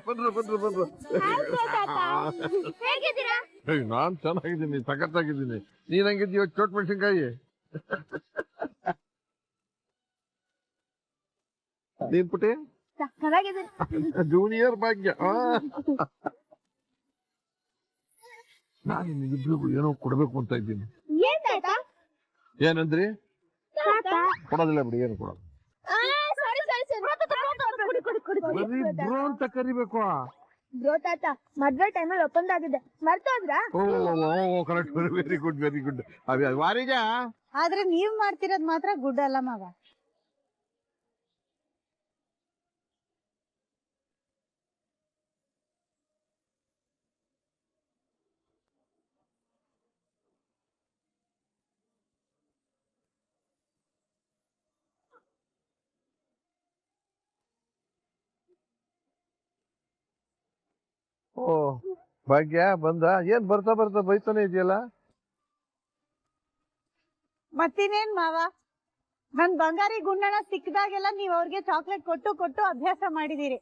ಬಂದ್ರು ನಾನ್ ಚೆನ್ನಾಗಿದ್ದೀನಿ, ಸಖತ್ತಾಗಿದ್ದೀನಿ. ನೀನ್ ಹಂಗಿದ್ದೀವ ಚೋಟ್ ಮೆಣಸಿನ್ಕಾಯಿ. ನೀನ್ ಪುಟಿ ಜೂನಿಯರ್ ಭಾಗ್ಯ. ನಾನು ನಿಮ್ಮಿಬ್ರಿಗೂ ಏನೋ ಕೊಡ್ಬೇಕು ಅಂತ ಇದ್ದೀನಿ. ಏನಂದ್ರಿ? ಕೊಡೋದಿಲ್ಲ ಬಿಡಿ, ಏನು ಕೊಡೋದು. ಬ್ರೋ ಅಂತ ಕರಿಬೇಕು. ಬ್ರೋ ತಾತ ಮದ್ವೆ ಟೈಮಲ್ಲಿ ಒಪ್ಪಂದ ಆಗಿದೆ, ಮರ್ತೋದ್ರ? Correct, very good very good. Varija ಆದ್ರೆ ನೀವ್ ಮಾಡ್ತಿರೋದ್ ಮಾತ್ರ ಗುಡ್ ಅಲ್ಲ ಮಗ. ಓ ಭಾಗ್ಯ ಬಂದ? ಏನ್ ಬರ್ತಾ ಬರ್ತಾ ಬೈತಾನೆ ಇದೆಯಲ್ಲ? ಮತ್ತಿನೇನ್ ಮಾವ, ನನ್ ಬಂಗಾರಿ ಗುಂಡನ ಸಿಕ್ಕದಾಗೆಲ್ಲ ನೀವ್ ಅವ್ರಿಗೆ ಚಾಕ್ಲೇಟ್ ಕೊಟ್ಟು ಕೊಟ್ಟು ಅಭ್ಯಾಸ ಮಾಡಿದೀರಿ.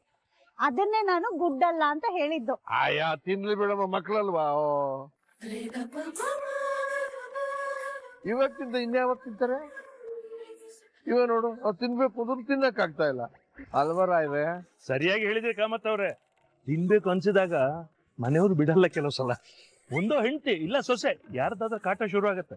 ಅದನ್ನೇ ನಾನು ಗುಡ್ ಅಲ್ಲ ಅಂತ ಹೇಳಿದ್ದು. ಆಯಾ ತಿನ್ಲಿ ಬಿಡಮ್ಮ, ಮಕ್ಳಲ್ವಾ. ಇವತ್ತಿಂದ ಇನ್ಯಾವತ್ತು ತಿಂತಾರೆ? ಇವ ನೋಡು, ಅವ್ರು ತಿನ್ಬೇಕು ಅಂದ್ರೆ ತಿನ್ನಕ್ ಆಗ್ತಾ ಇಲ್ಲ ಅಲ್ವರ ಇವೆ. ಸರಿಯಾಗಿ ಹೇಳಿದ್ರಿ ಕಾಮತ್ ಅವ್ರೆ. ತಿನ್ಬೇಕು ಅನ್ಸಿದಾಗ ಮನೆಯವ್ರು ಬಿಡಲ್ಲ ಕೆಲವು ಸಲ. ಒಂದೋ ಹೆಂಡತಿ ಇಲ್ಲ ಸೊಸೆ ಯಾರ್ದಾದ್ರೂ ಕಾಟ ಶುರು ಆಗತ್ತೆ.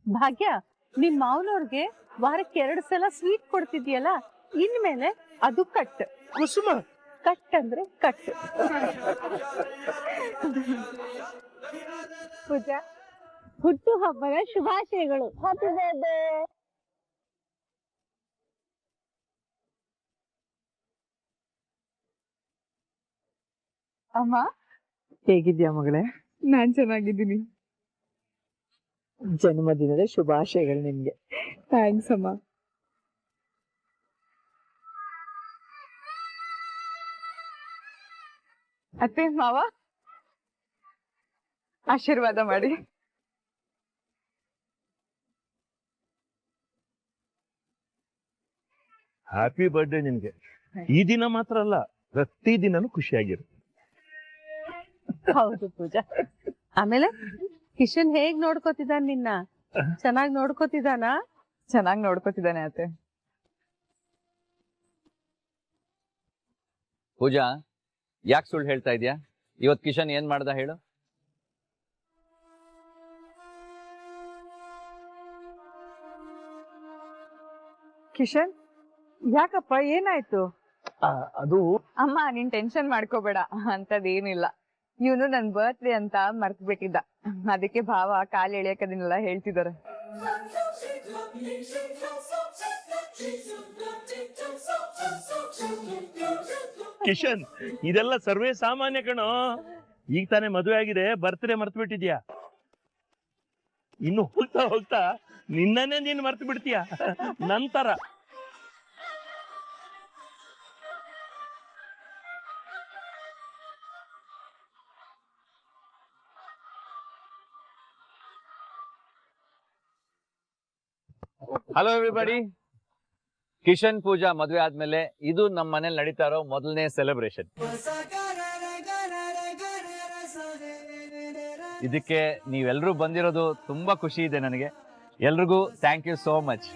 ಭಾಗ್ಯ, ನಿಮ್ ಮಾವನವ್ರಿಗೆ ವಾರಕ್ಕೆ 2 ಸಲ ಸ್ವೀಟ್ ಕೊಡ್ತಿದ್ಯಲ್ಲ, ಇನ್ಮೇಲೆ ಅದು ಕಟ್. ಕುಸುಮ ಕಟ್ ಅಂದ್ರೆ ಕಟ್. ಪೂಜಾ, ಹುಟ್ಟು ಹಬ್ಬದ ಶುಭಾಶಯಗಳು. ಅಮ್ಮ ಹೇಗಿದ್ಯಾ ಮಗಳೇ? ನಾನ್ ಚೆನ್ನಾಗಿದ್ದೀನಿ. ಜನ್ಮದಿನದ ಶುಭಾಶಯಗಳು ನಿಮ್ಗೆ. ಥ್ಯಾಂಕ್ಸ್ ಅಮ್ಮ. ಅತ್ತೆ ಮಾವ ಆಶೀರ್ವಾದ ಮಾಡಿ. ಹ್ಯಾಪಿ ಬರ್ಡೇ ನಿನ್ಗೆ. ಈ ದಿನ ಮಾತ್ರ ಅಲ್ಲ, ಪ್ರತಿ ದಿನನೂ ಖುಷಿಯಾಗಿರು. ಹೌದು ಪೂಜಾ. ಆಮೇಲೆ ಕಿಶನ್ ಹೇಗ್ ನೋಡ್ಕೋತಿದ್ದಾನ ನಿನ್ನ? ಚೆನ್ನಾಗ್ ನೋಡ್ಕೋತಿದ್ದಾನ? ಚೆನ್ನಾಗಿ ನೋಡ್ಕೋತಿದ್ದಾನೆ ಅತ್ತೆ. ಪೂಜಾ, ಯಾಕೆ ಸುಳ್ಳು ಹೇಳ್ತಾ ಇದ್ಯಾ? ಇವತ್ ಕಿಶನ್ ಏನ್ ಮಾಡ್ದ ಹೇಳು? ಕಿಶನ್ ಯಾಕಪ್ಪ, ಏನಾಯ್ತು? ಅದು ಅಮ್ಮ ನೀನ್ ಟೆನ್ಷನ್ ಮಾಡ್ಕೋಬೇಡ, ಅಂತದೇನಿಲ್ಲ. ಇವನು ನನ್ ಬರ್ತ್ಡೇ ಅಂತ ಮರ್ತ್ ಬಿಟ್ಟಿದ್ದ, ಅದಕ್ಕೆ ಭಾವ ಕಾಲು ಎಳಿಯಕದನ್ನೆಲ್ಲ ಹೇಳ್ತಿದಾರೆ. ಕಿಶನ್, ಇದೆಲ್ಲ ಸರ್ವೇ ಸಾಮಾನ್ಯ ಕಣೋ. ಈಗ ತಾನೇ ಮದುವೆ ಆಗಿದೆ, ಬರ್ತ್ಡೇ ಮರ್ತು ಬಿಟ್ಟಿದ್ಯಾ. ಇನ್ನು ಹೋಗ್ತಾ ಹೋಗ್ತಾ ನಿನ್ನನ್ನೇ ನೀನ್ ಮರ್ತು ಬಿಡ್ತೀಯ ನಂತರ. Hello everybody. ಕಿಶನ್ ಪೂಜಾ ಮದುವೆ ಆದ್ಮೇಲೆ ಇದು ನಮ್ಮ ಮನೇಲಿ ನಡೀತಾ ಇರೋ ಮೊದಲನೇ ಸೆಲೆಬ್ರೇಷನ್. ಇದಕ್ಕೆ ನೀವೆಲ್ಲರೂ ಬಂದಿರೋದು ತುಂಬಾ ಖುಷಿ ಇದೆ ನನಗೆ. ಎಲ್ರಿಗೂ thank you so much.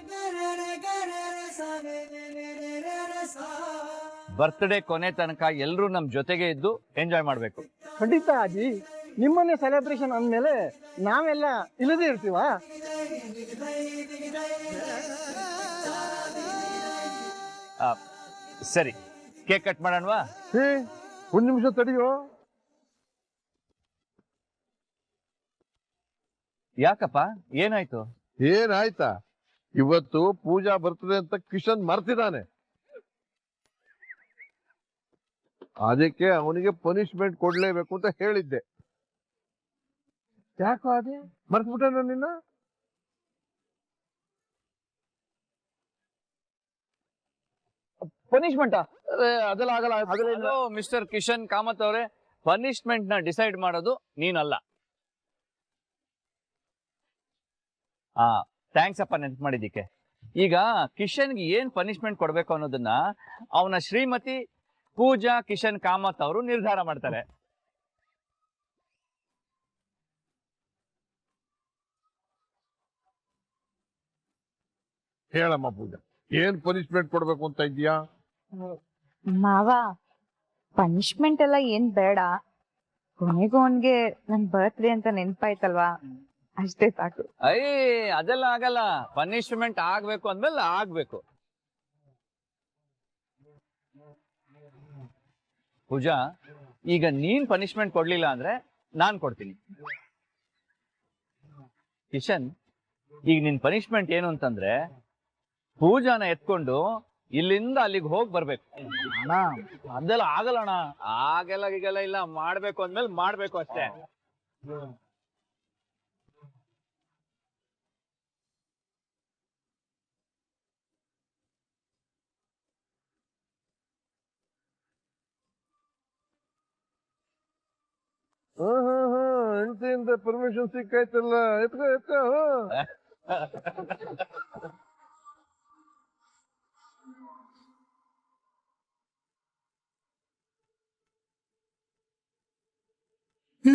Birthday ಕೊನೆ ತನಕ ಎಲ್ಲರೂ ನಮ್ ಜೊತೆಗೆ ಇದ್ದು ಎಂಜಾಯ್ ಮಾಡ್ಬೇಕು. ಖಂಡಿತ ಅಜ್ಜಿ, ನಿಮ್ಮನೆ ಸೆಲೆಬ್ರೇಷನ್ ಅಂದ್ಮೇಲೆ ನಾವೆಲ್ಲ ಇಲ್ಲದೆ ಇರ್ತೀವ? ಸರಿ, ಕೇಕ್ ಕಟ್ ಮಾಡೋಣವಾ? ಒಂದ್ ನಿಮಿಷ ತಡಿಯೋ. ಯಾಕಪ್ಪ, ಏನಾಯ್ತು? ಏನಾಯ್ತಾ? ಇವತ್ತು ಪೂಜಾ ಬರ್ತದೆ ಅಂತ ಕಿಶನ್ ಮರ್ತಿದ್ದಾನೆ. ಅದಕ್ಕೆ ಅವನಿಗೆ ಪನಿಷ್ಮೆಂಟ್ ಕೊಡ್ಲೇಬೇಕು ಅಂತ ಹೇಳಿದ್ದೆ. ಯಾಕೋ ಅದೇ ಮರ್ತ್ಬಿಟ್ಟೆ ನಿನ್ನ? ಪನಿಷ್ಮೆಂಟಾ? ಅದೆಲ್ಲ ಆಗಲ್ಲ. ಹಲೋ ಮಿಸ್ಟರ್ ಕಿಶನ್ ಕಾಮತ್ ಅವರೇ, ಪನಿಷ್ಮೆಂಟ್ ನ ಡಿಸೈಡ್ ಮಾಡೋದು ನೀನಲ್ಲ. ಥ್ಯಾಂಕ್ಸ್ ಅಪ್ಪ ನೆನ್ಪು ಮಾಡಿದ್ದಕ್ಕೆ. ಈಗ ಕಿಶನ್ಗೆ ಏನ್ ಪನಿಷ್ಮೆಂಟ್ ಕೊಡ್ಬೇಕು ಅನ್ನೋದನ್ನ ಅವನ ಶ್ರೀಮತಿ ಪೂಜಾ ಕಿಶನ್ ಕಾಮತ್ ಅವರು ನಿರ್ಧಾರ ಮಾಡ್ತಾರೆ. ಹೇಳಮ್ಮ ಪೂಜಾ, ಏನ್ ಪನಿಷ್ಮೆಂಟ್ ಕೊಡ್ಬೇಕು ಅಂತ ಇದ್ಯಾ? ಮಾವ ಪನಿಷ್ಮೆಂಟ್ ಎಲ್ಲ ಏನ್ ಬೇಡ, ಕೊನೆಗೂ ಅವನ್ಗೆ ನನ್ ಬರ್ತ್ಡೇ ಅಂತ ನೆನ್ಪಾಯ್ತಲ್ವಾ, ಅಷ್ಟೇ ಸಾಕು. ಅದೆಲ್ಲ ಆಗಲ್ಲ. ಪನಿಷ್ಮೆಂಟ್ ಆಗ್ಬೇಕು ಅಂದ್ಮೇಲೆ ಆಗ್ಬೇಕು. ಪೂಜಾ, ಈಗ ನೀನ್ ಪನಿಷ್ಮೆಂಟ್ ಕೊಡ್ಲಿಲ್ಲ ಅಂದ್ರೆ ನಾನ್ ಕೊಡ್ತೀನಿ. ಕಿಶನ್, ಈಗ ನಿನ್ ಪನಿಷ್ಮೆಂಟ್ ಏನು ಅಂತಂದ್ರೆ ಪೂಜಾನ ಎತ್ಕೊಂಡು ಇಲ್ಲಿಂದ ಅಲ್ಲಿಗೆ ಹೋಗಿ ಬರ್ಬೇಕು. ಅಣ್ಣ ಅದೆಲ್ಲ ಆಗಲ್ಲ ಅಣ್ಣ. ಈಗೆಲ್ಲ ಇಲ್ಲ, ಮಾಡ್ಬೇಕು ಅಂದ್ಮೇಲೆ ಮಾಡ್ಬೇಕು ಅಷ್ಟೇ. ಹೆಂಡತಿಯಿಂದ ಪರ್ಮಿಷನ್ ಸಿಕ್ಕಾಯ್ತಲ್ಲ, ಎತ್ಕೋ.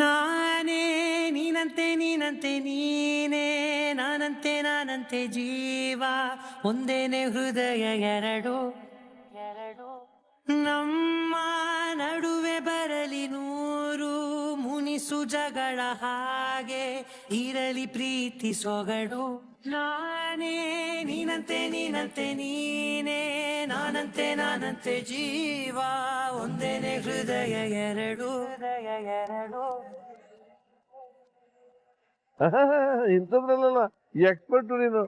ನಾನೇ ನೀನಂತೆ ನೀನೇ, ನಾನಂತೆ ಜೀವ ಒಂದೇನೆ ಹೃದಯ ಎರಡು. ನಮ್ಮ ನಡುವೆ ಬರಲಿ ನೂರು ಮುನಿಸು ಜಗಳ, ಹಾಗೆ ಇರಲಿ ಪ್ರೀತಿ ಸೊಗಡು. ನಾನೇ ನೀನಂತೆ ನೀನೇ, ನಾನಂತೆ ಜೀವ ಒಂದೇನೆ ಹೃದಯ ಎರಡು. ಇಂಥದ್ರಲ್ಲ ಎಕ್ಸ್ಪರ್ಟ್ ನೀನು.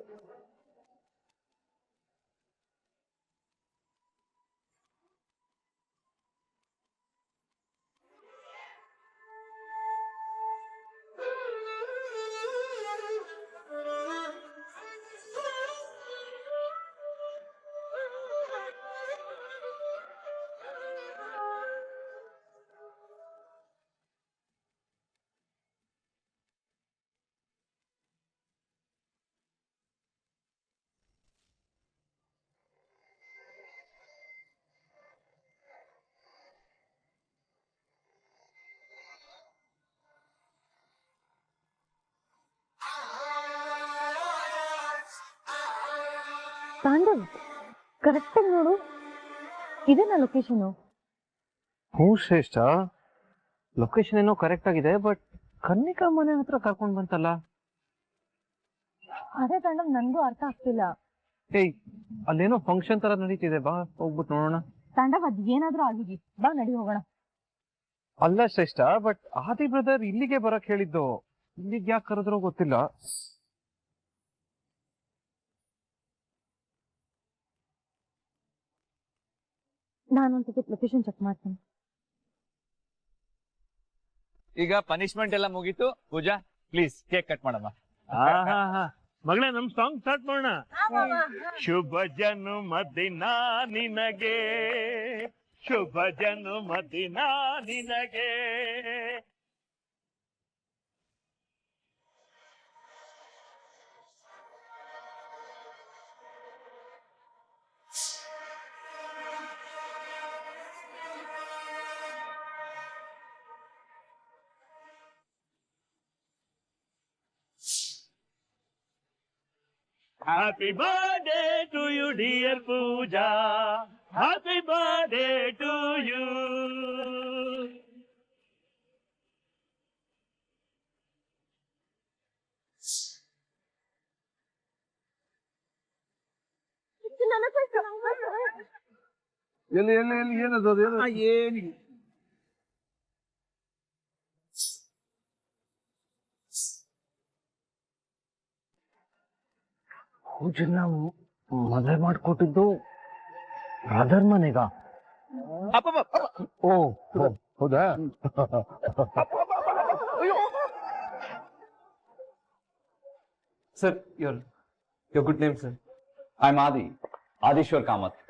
ತಾಂಡವ್, ಕರೆಕ್ಟ್ ಆಗಿ ನೋಡು, ಇದೇನಾ ಲೊಕೇಶನ್? ಹ್ಞೂ ಶ್ರೇಷ್ಠ, ಲೊಕೇಶನ್ ಏನೋ ಕರೆಕ್ಟ್ ಆಗಿದೆ, ಬಟ್ ಕನ್ನಿಕಾ ಮನೆ ಹತ್ರ ಕರ್ಕೊಂಡ್ ಬಂತಲ್ಲ. ಅದೇ ತಾಂಡವ್, ನನ್ಗೂ ಅರ್ಥ ಆಗ್ತಿಲ್ಲ. ಏಯ್, ಅಲ್ಲೇನೋ ಫಂಕ್ಷನ್ ತರ ನಡೀತಿದೆ, ಬಾ ಹೋಗ್ಬಿಟ್ಟು ನೋಡೋಣ. ತಾಂಡವ್, ಅದ್ ಏನಾದ್ರೂ ಆಗಿದ್ವಿ, ಬಾ ನಡಿ ಹೋಗೋಣ. ಅಲ್ಲ ಶ್ರೇಷ್ಠ, ಬಟ್ ಆದಿ ಬ್ರದರ್ ಇಲ್ಲಿಗೆ ಬರಕ್ ಹೇಳಿದ್ದು, ಇಲ್ಲಿಗೆ ಯಾಕೆ ಕರೆದ್ರೋ ಗೊತ್ತಿಲ್ಲ. ನಾನೊಂದ್ಸತಿ ಲೊಕೇಶನ್ ಚೆಕ್ ಮಾಡ್ತೀನಿ. ಈಗ ಪನಿಷ್ಮೆಂಟ್ ಎಲ್ಲ ಮುಗೀತು. ಪೂಜಾ, ಪ್ಲೀಸ್ ಕೇಕ್ ಕಟ್ ಮಾಡಮ್ಮ. ಮಗಳೇ, ನಮ್ ಸಾಂಗ್ ಸ್ಟಾರ್ಟ್ ಮಾಡೋಣ. ಶುಭ ಜನ್ಮದಿನ ನಿನಗೆ, ಶುಭ ಜನ್ಮದಿನ ನಿನಗೆ. Happy birthday to you, dear Pooja. Happy birthday to you. ಎಲ್ಲಿ ಏನದು? ಏನಿಲ್ಲ, ಪೂಜನ್ನ ಮದುವೆ ಮಾಡ್ಕೊಟ್ಟಿದ್ದು ಬ್ರದರ್ ಮನೆಗ? ಓ ಹೌದಾ? Sir, your good name, sir? I'm Adishwar Kamath.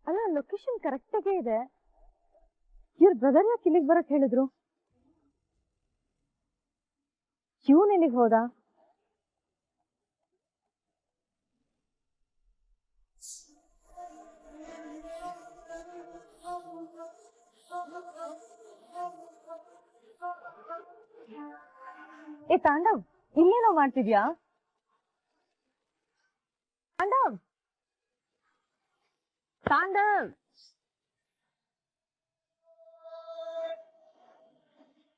ಅಲ್ಲ, ಲೊಕೇಶನ್ ಕರೆಕ್ಟ್ ಆಗೇ ಇದೆ, ಇವ್ರ ಬ್ರದರ್ ಯಾಕೆ ಇಲ್ಲಿಗೆ ಬರಕ್ ಹೇಳಿದ್ರು? ಇವನ್ ಎಲ್ಲಿಗೆ ಹೋದ? ಏ ತಾಂಡವ್, ಇಲ್ಲೇನೋ ಮಾಡ್ತಿದ್ಯಾ? ತಾಂಡವ್ ತಾಂಡವ್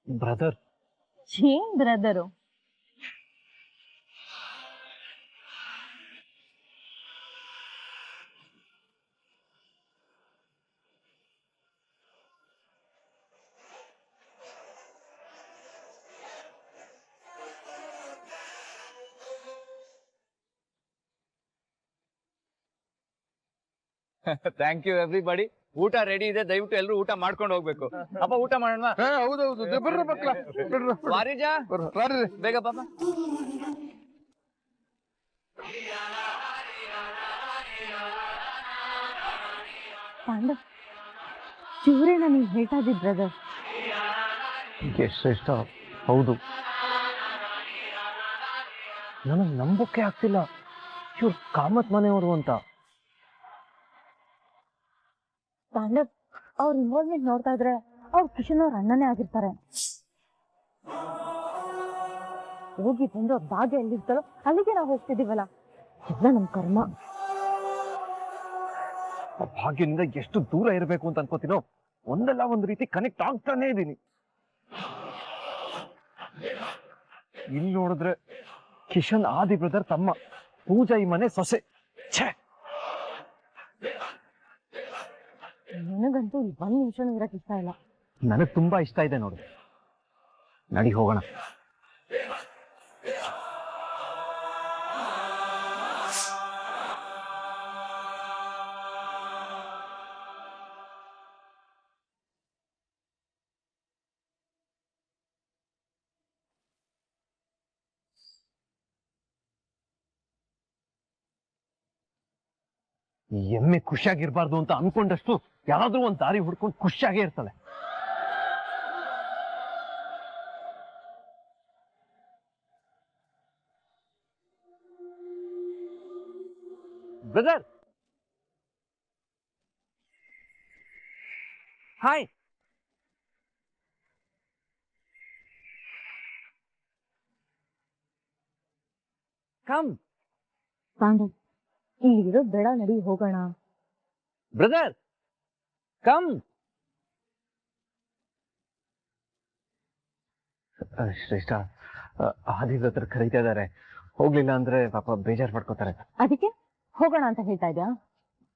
ಬ್ರದರ್. ಏನ್ ಬ್ರದರು? Thank you everybody. ಊಟ ರೆಡಿ ಇದೆ, ದಯವಿಟ್ಟು ಎಲ್ಲರೂ ಊಟ ಮಾಡ್ಕೊಂಡು ಹೋಗ್ಬೇಕು. ಅಪ್ಪ ಊಟ ಮಾಡೋಣ. ಹೌದೌದು ಬರ್ರಿ ಮಕ್ಳ, ವಾರಿಜಾ ಬೇಗ ಪಾಪ. ಪಾಂಡವ್, ಇವ್ರೇನ ನೀವ್ ಹೇಳ್ತಾ ಇದ್ದಿದ್ ಬ್ರದರ್? ಶ್ರೇಷ್ಠ, ಹೌದು. ನನಗ್ ನಂಬಕ್ಕೆ ಆಗ್ತಿಲ್ಲ ಇವ್ರು ಕಾಮತ್ ಮನೆಯವರು ಅಂತ. ಪಾಂಡವ್, ಅವ್ರ ಇನ್ವಾಲ್ವ್ಮೆಂಟ್ ನೋಡ್ತಾ ಇದ್ರೆ ಅವ್ರು ಕಿಶನ್ ಅವ್ರ ಅಣ್ಣನೇ ಆಗಿರ್ತಾರೆ. ಹೋಗಿ ಬಂದು ಅವ್ರ ಭಾಗ್ಯ ಎಲ್ಲಿರ್ತಾರೋ ಅಲ್ಲಿಗೆ ನಾವು ಹೋಗ್ತಿದೀವಲ್ಲ, ಎಲ್ಲ ನಮ್ ಕರ್ಮ. ಭಾಗ್ಯನಿಂದ ಎಷ್ಟು ದೂರ ಇರಬೇಕು ಅಂತ ಅನ್ಕೋತೀನೋ, ಒಂದಲ್ಲ ಒಂದು ರೀತಿ ಕನೆಕ್ಟ್ ಆಗ್ತಾನೆ ಇದೀನಿ. ಇಲ್ಲಿ ನೋಡಿದ್ರೆ ಕಿಶನ್ ಆದಿ ಬ್ರದರ್ ತಮ್ಮ, ಪೂಜಾ ಈ ಮನೆ ಸೊಸೆ. ಛೇ, ನನಗಂತೂ ಇಲ್ಲಿ ಒಂದ್ ನಿಮಿಷನೂ ಇರಕ್ ಇಷ್ಟ ಇಲ್ಲ. ನನಗ್ ತುಂಬಾ ಇಷ್ಟ ಇದೆ ನೋಡು. ನಡಿ ಹೋಗೋಣ. ಎಮ್ಮೆ ಖುಷಿಯಾಗಿರ್ಬಾರ್ದು ಅಂತ ಅನ್ಕೊಂಡಷ್ಟು ಯಾವ್ದಾದ್ರು ಒಂದ್ ದಾರಿ ಹುಡ್ಕೊಂಡು ಖುಷಿಯಾಗೇ ಇರ್ತಾಳೆ. Brother, hi. ಕಮ್. ಪಾಂಡವ್, ಇಲ್ಲಿರೋದ್ ಬೇಡ, ನಡಿ ಹೋಗೋಣ. Brother, come. ಶ್ರೇಷ್ಠ, ಆದಿ ಹತ್ರ ಕರೀತಾ ಇದಾರೆ. ಹೋಗ್ಲಿಲ್ಲ ಅಂದ್ರೆ ಪಾಪ ಬೇಜಾರ್ ಮಾಡ್ಕೋತಾರೆ. ಅದಕ್ಕೆ ಹೋಗೋಣ ಅಂತ ಹೇಳ್ತಾ ಇದ್ಯಾ?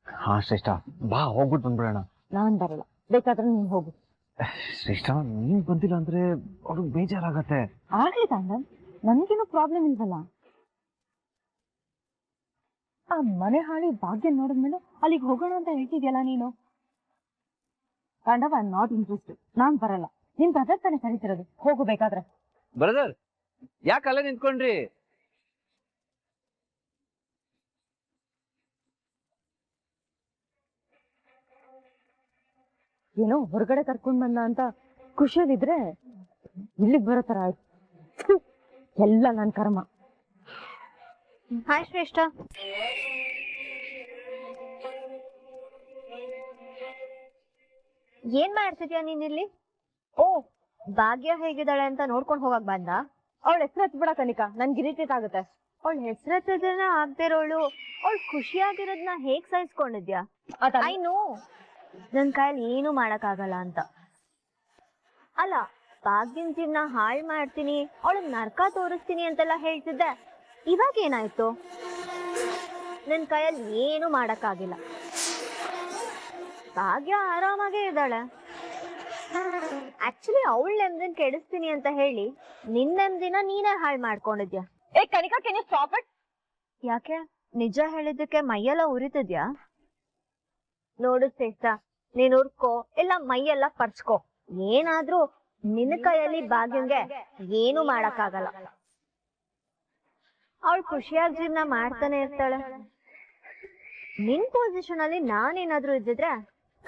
ಹಾ ಶ್ರೇಷ್ಠ, ಬಾ ಹೋಗ್ಬಿಟ್ಟು ಬಂದ್ಬಿಡೋಣ. ನಾನ್ ಬರಲ್ಲ, ಬೇಕಾದ್ರೆ ನೀನ್ ಹೋಗು. ಶ್ರೇಷ್ಠ, ನೀನ್ ಬಂದಿಲ್ಲ ಅಂದ್ರೆ ಅವ್ರಿಗೆ ಬೇಜಾರಾಗತ್ತೆ. ಆಗ್ಲಿ ತಾಂಡವ್, ನನ್ಗೇನು ಪ್ರಾಬ್ಲಮ್ ಇಲ್ವಲ್ಲ. ಆ ಮನೆ ಹಾಳಿ ಭಾಗ್ಯ ನೋಡಿದ್ಮೇಲೆ ಅಲ್ಲಿಗೆ ಹೋಗೋಣ ಅಂತ ಹೇಳ್ತಿದ್ಯಲ್ಲ ನೀನು. Tandav, I am not interested. ನಾನ್ ಬರಲ್ಲ. ನಿನ್ ಬ್ರದರ್ ತಾನೇ ಕರೀತಿರೋದು, ಹೋಗು ಬೇಕಾದ್ರೆ. ಬ್ರದರ್, ಯಾಕೆ ಅಲ್ಲೇ ನಿಂತ್ಕೊಂಡ್ರಿ? ಏನೋ ಹೊರಗಡೆ ಕರ್ಕೊಂಡ್ ಬಂದ ಅಂತ ಖುಷಿಯಲ್ಲಿದ್ರೆ ಇಲ್ಲಿಗೆ ಬರೋ ತರ ಆಯ್ತು. ಎಲ್ಲ ನನ್ ಕರ್ಮ. ಹಾಯ್ ಶ್ರೇಷ್ಠ. ಏನ್ ಮಾಡ್ತಿದ್ಯಾ ನೀನಿಲ್ಲಿ? ಓ, ಭಾಗ್ಯ ಹೇಗಿದ್ದಾಳೆ ಅಂತ ನೋಡ್ಕೊಂಡ್ ಹೋಗಕ್ ಬಂದ? ಅವಳ ಹೆಸರು ಹತ್ಬಿಡ ಕನಿಕಾ, ನನ್ಗೆ ಇರಿಟೇಟ್ ಆಗುತ್ತೆ. ಅವಳ ಹೆಸರನ್ನ ಆಗ್ದಿರೋಳು ಅವಳು ಖುಷಿಯಾಗಿರೋದ್ನ ಹೇಗ್ ಸಹಿಸ್ಕೊಂಡಿದ್ಯಾ? ಐ ನೋ ನನ್ ಕೈಯಲ್ಲಿ ಏನು ಮಾಡಕ್ ಆಗಲ್ಲ ಅಂತ. ಅಲ್ಲ, ಭಾಗ್ಯನ್ ಜೀವನ ಹಾಳ್ ಮಾಡ್ತೀನಿ, ಅವಳಗ್ ನರ್ಕ ತೋರಿಸ್ತೀನಿ ಅಂತೆಲ್ಲ ಹೇಳ್ತಿದ್ದೆ. ಇವಾಗ ಏನಾಯ್ತು? ನನ್ ಕೈಯಲ್ಲಿ ಏನು ಮಾಡಕ್ ಆಗಿಲ್ಲ. ಭಾಗ್ಯ ಆರಾಮಾಗೇ ಇದ್ದಾಳೆ. ಆಕ್ಚುಲಿ ಅವಳ ನೆಮ್ಮದಿನ ಕೆಡಿಸ್ತೀನಿ ಅಂತ ಹೇಳಿ ನಿನ್ ನೆಮ್ಮದಿನ ನೀನೇ ಹಾಳ್ ಮಾಡ್ಕೊಂಡಿದ್ಯಾ. ಏ Kanika, can you stop it? ಯಾಕೆ, ನಿಜ ಹೇಳಿದ್ದಕ್ಕೆ ಮೈಯೆಲ್ಲ ಉರಿತಿದ್ಯಾ? ನೋಡು ಶ್ರೇಷ್ಠ, ನೀನ್ ಉರ್ಕೋ ಇಲ್ಲ ಮೈಯೆಲ್ಲ ಪರ್ಚ್ಕೋ, ಏನಾದ್ರೂ ನಿನ್ನ ಕೈಯಲ್ಲಿ ಭಾಗ್ಯಂಗೆ ಏನು ಮಾಡಕ್ಕಾಗಲ್ಲ. ಅವಳು ಖುಷಿಯಾಗಿ ಜೀವನ ಮಾಡ್ತಾನೆ ಇರ್ತಾಳೆ. ನಿನ್ ಪೊಸಿಷನ್ ಅಲ್ಲಿ ನಾನೇನಾದ್ರೂ ಇದ್ದಿದ್ರೆ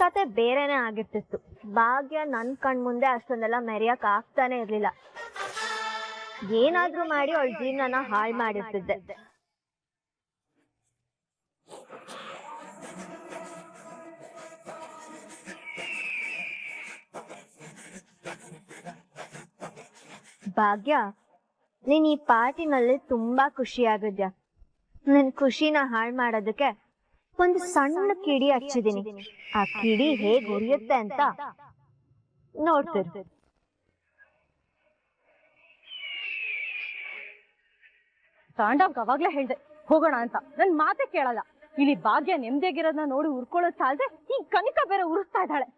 ಕತೆ ಬೇರೆನೆ ಆಗಿರ್ತಿತ್ತು. ಭಾಗ್ಯ ನನ್ ಕಣ್ ಮುಂದೆ ಅಷ್ಟೊಂದೆಲ್ಲ ಮೆರೆಯಕ್ ಆಗ್ತಾನೆ ಇರ್ಲಿಲ್ಲ. ಏನಾದ್ರೂ ಮಾಡಿ ಅವಳ ಜೀವನನ ಹಾಳು ಮಾಡಿರ್ತಿದ್ದೆ. ಭಾಗ್ಯ, ನೀನ್ ಈ ಪಾರ್ಟಿನಲ್ಲಿ ತುಂಬಾ ಖುಷಿಯಾಗಿದ್ಯಾ. ನನ್ ಖುಷಿನ ಹಾಳು ಮಾಡೋದಕ್ಕೆ ಒಂದು ಸಣ್ಣ ಕಿಡಿ ಹಚ್ಚಿದೀನಿ. ಆ ಕಿಡಿ ಹೇಗ್ ಉರಿಯುತ್ತೆ ಅಂತ ನೋಡ್ತಿರ್. ತಾಂಡವ್ ಅವಾಗ್ಲೇ ಹೇಳ್ದೆ ಹೋಗೋಣ ಅಂತ, ನನ್ ಮಾತೆ ಕೇಳಲ್ಲ. ಇಲ್ಲಿ ಭಾಗ್ಯ ನೆಮ್ಮದಿಯಾಗಿರೋದನ್ನ ನೋಡಿ ಉರ್ಕೊಳ್ಳೋದ್ ಸಾಲದೆ ಈ ಕನಿಕಾ ಬೇರೆ ಉರಿಸ್ತಾ ಇದ್ದಾಳೆ.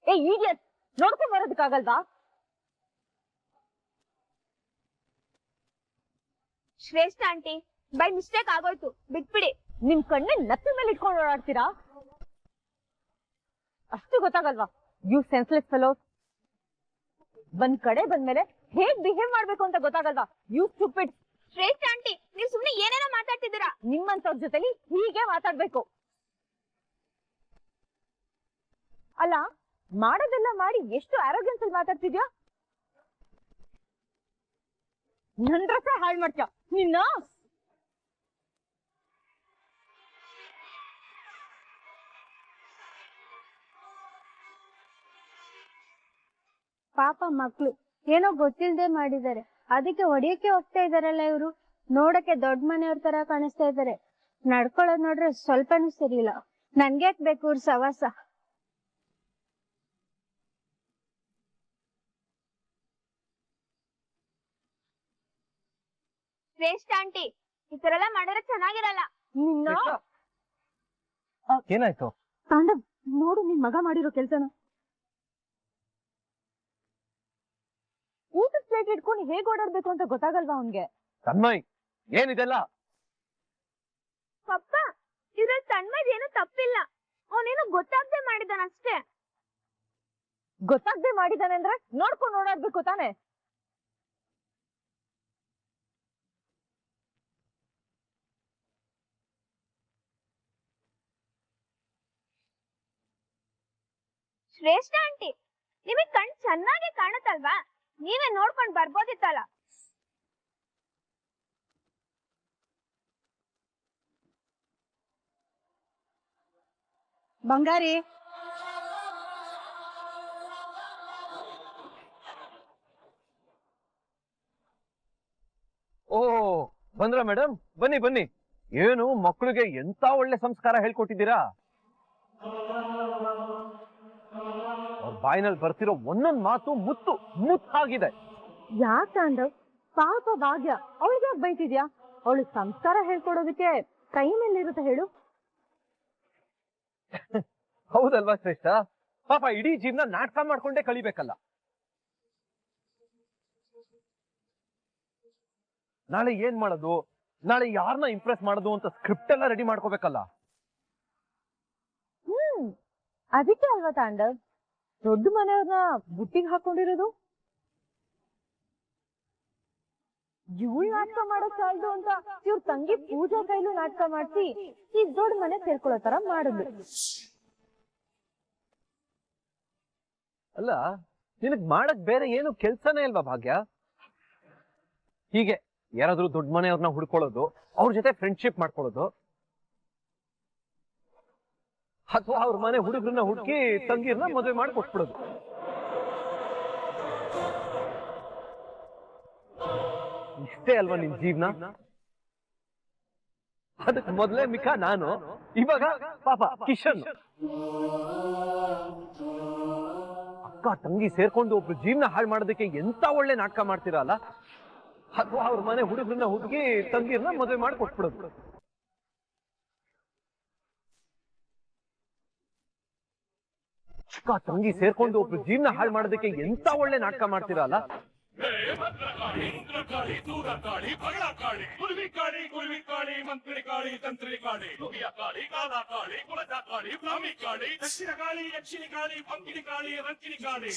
ಏ ಈಡಿಯಟ್, ನೋಡ್ಕೊಂಡ್ ಬರೋದಕ್ಕಾಗಲ್ವಾ? ಶ್ರೇಷ್ಠ ಆಂಟಿ, ಬೈ ಮಿಸ್ಟೇಕ್ ಆಗೋಯ್ತು, ಬಿಟ್ಬಿಡಿ. ನಿಮ್ ಕಣ್ಣೆ ನತ್ತಿ ಮೇಲೆ ಇಟ್ಕೊಂಡು ಓಡಾಡ್ತೀರಾ? ಅಷ್ಟು ಗೊತ್ತಾಗಲ್ವಾ? You senseless fellows. ಬಂದ್ ಕಡೆ ಬಂದ್ಮೇಲೆ ಹೇಗ್ ಬಿಹೇವ್ ಮಾಡ್ಬೇಕು ಅಂತ ಗೊತ್ತಾಗಲ್ವಾ? You stupid. ಶ್ರೇಷ್ಠ ಆಂಟಿ, ನೀವ್ ಸುಮ್ನೆ ಏನೇನೋ ಮಾತಾಡ್ತಿದ್ದೀರಾ. ನಿಮ್ಮಂತವ್ರ ಜೊತೆಲಿ ಹೀಗೆ ಮಾತಾಡ್ಬೇಕು. ಅಲ್ಲ, ಮಾಡೋದೆಲ್ಲ ಮಾಡಿ ಎಷ್ಟು ಆರೋಗ್ಯನ್ಸ್ ಅಲ್ಲಿ ಮಾತಾಡ್ತಿದ್ಯಾ? ನನ್ ರಸ ಹಾಳು ಮಾಡ್ತೀಯ ನಿನ್ನ. ಪಾಪ ಮಕ್ಳು ಏನೋ ಗೊತ್ತಿಲ್ದೆ ಮಾಡಿದ್ದಾರೆ, ಅದಕ್ಕೆ ಹೊಡಿಯಕ್ಕೆ ಹೋಗ್ತಾ ಇದಾರಲ್ಲ ಇವ್ರು. ನೋಡಕ್ಕೆ ದೊಡ್ಡ ಮನೆಯವ್ರ ತರ ಕಾಣಿಸ್ತಾ ಇದಾರೆ. ನಡ್ಕೊಳ್ಳೋದ್ ನೋಡ್ರೆ ಸ್ವಲ್ಪನೂ ಸರಿ ಇಲ್ಲ. ನನ್ಗ್ಯಾಕ್ ಬೇಕು ಇವ್ರ ಸವಾಸ? ಶ್ರೇಷ್ಠ ಆಂಟಿ, ಈ ತರ ಎಲ್ಲ ಮಾಡಿದ್ರೆ ಚೆನ್ನಾಗಿರಲ್ಲ. ನಿನ್ನ ಏನಾಯ್ತು? ತಾಂಡವ್, ನೋಡು ನಿನ್ ಮಗ ಮಾಡಿರೋ ಕೆಲ್ಸನ. ಊಟದ ಪ್ಲೇಟ್ ಇಟ್ಕೊಂಡು ಹೇಗ್ ಓಡಾಡ್ಬೇಕು ಅಂತ ಗೊತ್ತಾಗಲ್ವಾ ಅವ್ನ್ಗೆ? ತನ್ಮಯ್, ಏನಿದೆಲ್ಲ? ಪಪ್ಪ, ಇದ್ರಲ್ಲಿ ತನ್ಮಯ್ ಏನು ತಪ್ಪಿಲ್ಲ. ಅವನೇನು ಗೊತ್ತಾಗ್ದೆ ಮಾಡಿದಾನಷ್ಟೇ. ಗೊತ್ತಾಗ್ದೆ ಮಾಡಿದಾನೆ ಅಂದ್ರೆ ನೋಡ್ಕೊಂಡು ಓಡಾಡ್ಬೇಕು ತಾನೆ. ಶ್ರೇಷ್ಠ ಆಂಟಿ, ನಿಮಗ್ ಕಣ್ ಚೆನ್ನಾಗಿ ಕಾಣುತ್ತಲ್ವಾ? ನೀವೇ ನೋಡ್ಕೊಂಡ್ ಬರ್ಬೋದಿತ್ತಲ್ಲ. ಬಂಗಾರಿ, ಓ ಬಂದ್ರ ಮೇಡಮ್, ಬನ್ನಿ ಬನ್ನಿ. ಏನು ಮಕ್ಕಳಿಗೆ ಎಂತ ಒಳ್ಳೆ ಸಂಸ್ಕಾರ ಹೇಳ್ಕೊಟ್ಟಿದ್ದೀರಾ. ಅವ್ರ ಬಾಯಿನಲ್ಲಿ ಬರ್ತಿರೋ ಒಂದೊಂದ್ ಮಾತು ಮುತ್ತು ಮುತ್ತಾಗಿದೆ. ಯಾಕ್ ತಾಂಡವ್? ಪಾಪ ಭಾಗ್ಯ, ಅವಳಿಗೆ ಯಾಕೆ ಬೈತಿದ್ಯಾ? ಅವಳಿಗೆ ಸಂಸ್ಕಾರ ಹೇಳ್ಕೊಡೋದಕ್ಕೆ ಕೈ ಮೇಲಿರುತ್ತೆ ಹೇಳು. ಹೌದಲ್ವಾ ಶ್ರೇಷ್ಠ? ಪಾಪ ಇಡೀ ಜೀವನ ನಾಟಕ ಮಾಡ್ಕೊಂಡೇ ಕಳಿಬೇಕಲ್ಲ. ನಾಳೆ ಏನ್ ಮಾಡೋದು, ನಾಳೆ ಯಾರನ್ನ ಇಂಪ್ರೆಸ್ ಮಾಡೋದು ಅಂತ ಸ್ಕ್ರಿಪ್ಟ್ ಎಲ್ಲ ರೆಡಿ ಮಾಡ್ಕೋಬೇಕಲ್ಲ. ಅದಕ್ಕೆ ಅಲ್ವಾ ತಾಂಡವ್ ದೊಡ್ಡ ಮನೆಯವ್ರನ್ನ ಬುಟ್ಟಿಗೆ ಹಾಕೊಂಡಿರೋದು. ಇವಳು ನಾಟಕ ಮಾಡೋಕ್ ಸಾಲದು ಅಂತ ಇವ್ರ ತಂಗಿ ಪೂಜಾ ಕೈಲೂ ನಾಟಕ ಮಾಡಿಸಿ ಈ ದೊಡ್ಡ ಮನೆ ಸೇರ್ಕೊಳ್ಳೋ ತರ ಮಾಡಿದ್ಲು. ಅಲ್ಲ, ನಿನಗ್ ಮಾಡಕ್ ಬೇರೆ ಏನು ಕೆಲ್ಸನೇ ಇಲ್ವಾ ಭಾಗ್ಯ? ಹೀಗೆ ಯಾರಾದ್ರೂ ದೊಡ್ಡ ಮನೆಯವ್ರನ್ನ ಹುಡ್ಕೊಳ್ಳೋದು, ಅವ್ರ ಜೊತೆ ಫ್ರೆಂಡ್ಶಿಪ್ ಮಾಡ್ಕೊಳ್ಳೋದು, ಅಥವಾ ಅವ್ರ ಮನೆ ಹುಡುಗರನ್ನ ಹುಡುಕಿ ತಂಗಿರ್ನ ಮದುವೆ ಮಾಡಿ ಕೊಟ್ಬಿಡೋದು. ಇಷ್ಟೇ ಅಲ್ವಾ ನಿನ್ ಜೀವನ? ಅದಕ್ಕೆ ಮೊದಲೇ ಮಿಕ್ಕ ನಾನು, ಇವಾಗ ಪಾಪ ಕಿಶನ್. ಅಕ್ಕ ತಂಗಿ ಸೇರ್ಕೊಂಡು ಒಬ್ರು ಜೀವನ ಹಾಳು ಮಾಡೋದಕ್ಕೆ ಎಂತ ಒಳ್ಳೆ ನಾಟಕ ಮಾಡ್ತೀರಲ್ಲ. ಅಥವಾ ಅವ್ರ ಮನೆ ಹುಡುಗರನ್ನ ಹುಡುಗಿ ತಂಗಿರ್ನ ಮದುವೆ ಮಾಡಿ ಕೊಟ್ಬಿಡೋದು. ಅಕ್ಕ ತಂಗಿ ಸೇರ್ಕೊಂಡು ಒಬ್ರು ಜೀವನ ಹಾಳು ಮಾಡೋದಕ್ಕೆ ಎಂತ ಒಳ್ಳೆ ನಾಟಕ ಮಾಡ್ತೀರಲ್ಲ. ಭದ್ರಕಾಳಿ ಇಂದ್ರಕಾಳಿ ದೂರಕಾಳಿ ಬಗಳಕಾಳಿ ಕುಲ್ವಿ ಕಾಳಿ ಮಂತ್ರಿ ಕಾಳಿ ತಂತ್ರಿ ಕಾಳಿ ನುಡಿಯ ಕಾಳಿ ಕಾಲ ಕಾಳಿ ಕುಲದ ಕಾಳಿ ಬ್ರಾಹ್ಮಿ ಕಾಳಿ ದಕ್ಷಿಣ ಕಾಳಿ ಯಕ್ಷಿಣಿ ಕಾಳಿ ಪಂಕಿಣಿ ಕಾಳಿ ರಂಕಿಣಿ ಕಾಳಿ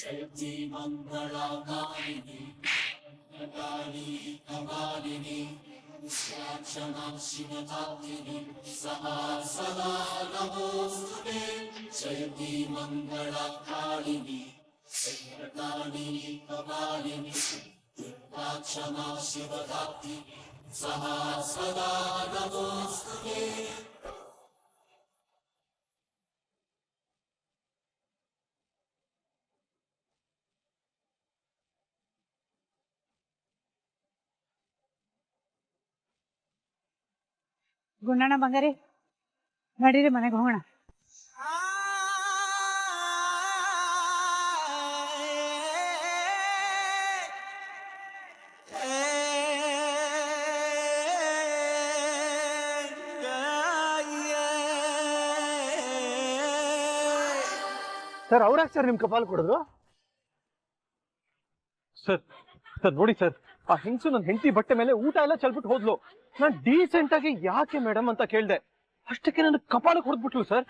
ಗುಂಡಣ್ಣ ಬಂಗಾರಿ ನಡೀರಿ ಮನೆಗೆ ಹೋಗೋಣ. ಸರ್ ಅವ್ರಾಗ ಸರ್ ನಿಮ್ ಕಪಾಲ್ ಕೊಡಿದ್ರು? ಸರ್ ಸರ್ ನೋಡಿ ಸರ್, ಆ ಹೆಂಗಸು ನನ್ನ ಹೆಂಡತಿ ಬಟ್ಟೆ ಮೇಲೆ ಊಟ ಎಲ್ಲ ಚೆಲ್ಬಿಟ್ಟು ಹೋದ್ಲು. ನಾನ್ ಡೀಸೆಂಟ್ ಆಗಿ ಯಾಕೆ ಮೇಡಮ್ ಅಂತ ಕೇಳ್ದೆ, ಅಷ್ಟಕ್ಕೆ ನನ್ನ ಕಪಾಲಕ್ಕೆ ಹೊಡೆದ್ಬಿಟ್ಲು ಸರ್.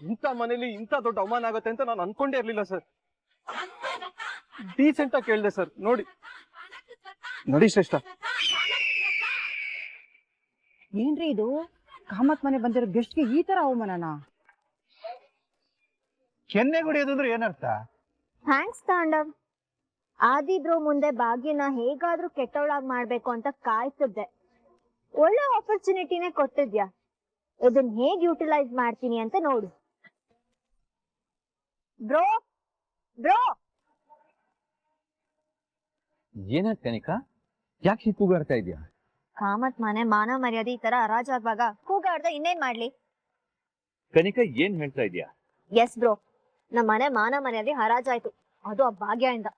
ಇಂಥ ಮನೇಲಿ ಇಂಥ ದೊಡ್ಡ ಅವಮಾನ ಆಗುತ್ತೆ ಅಂತ ನಾನು ಅನ್ಕೊಂಡೇ ಇರ್ಲಿಲ್ಲ ಸರ್. ಡೀಸೆಂಟ್ ಆಗಿ ಕೇಳ್ದೆ ಸರ್. ನೋಡಿ ಶ್ರೇಷ್ಠ. ಏನ್ರಿ ಇದು, ಕಾಮತ್ ಮನೆ ಬಂದಿರೋ ಗೆಸ್ಟ್ಗೆ ಈ ತರ ಅವಮಾನನ? ಕೆನ್ನೆ ಗುಡಿಯೋದು ಅಂದ್ರೆ ಏನರ್ಥ? ಥ್ಯಾಂಕ್ಸ್ ತಾಂಡವ್. ಆದಿಬ್ರು ಮುಂದೆ ಭಾಗ್ಯನ ಹೇಗಾದ್ರೂ ಕೆಟ್ಟವಳಾಗ್ ಮಾಡ್ಬೇಕು ಅಂತ ಕಾಯ್ತಿದ್ದೆ. ಒಳ್ಳೆ ಆಪರ್ಚುನಿಟಿನೇ ಕೊಟ್ಟಿದ್ಯಾ, ಇದನ್ನ ಹೇಗ್ ಯುಟಿಲೈಸ್ ಮಾಡ್ತೀನಿ ಅಂತ ನೋಡು. ಬ್ರೋ ಬ್ರೋ, ಏನಾಯ್ತು ಕನಿಕಾ, ಯಾಕೆ ಹೀಗೆ ಕೂಗಾಡ್ತಾ ಇದೀಯಾ? ಕಾಮತ್ ಮನೆ ಮಾನ ಮರ್ಯಾದೆ ಈ ತರ ಹರಾಜಾಗುವಾಗ ಕೂಗಾಡ್ದ ಇನ್ನೇನ್ ಮಾಡ್ಲಿ? ಕನಿಕಾ ಏನ್ ಹೇಳ್ತಾ ಇದೀಯಾ? ಎಸ್ ಬ್ರೋ, ನಮ್ಮ ಮನೆ ಮಾನ ಮರ್ಯಾದೆ ಹರಾಜಾಯ್ತು, ಅದು ಆ ಭಾಗ್ಯದಿಂದ.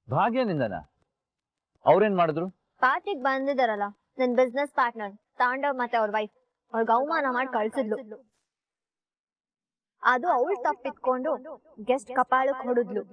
ಭಾಗ್ಯನಿಂದನ? ಅವ್ರೇನ್ ಮಾಡಿದ್ರು? ಪಾರ್ಟಿಗ್ ಬಂದಿದಾರಲ್ಲ ನನ್ ಬಿಸ್ನೆಸ್ ಪಾರ್ಟ್ನರ್ ತಾಂಡವ್ ಮತ್ತೆ ಅವ್ರ ವೈಫ್, ಅವ್ರಿಗೆ ಅವಮಾನ ಮಾಡಿ ಕಳ್ಸಿದ್ಲು. ಅದು ಅವಳು ತಪ್ಪಿಟ್ಕೊಂಡು ಗೆಸ್ಟ್ ಕಪಾಳಕ್ ಹೊಡೆದ್ಲು.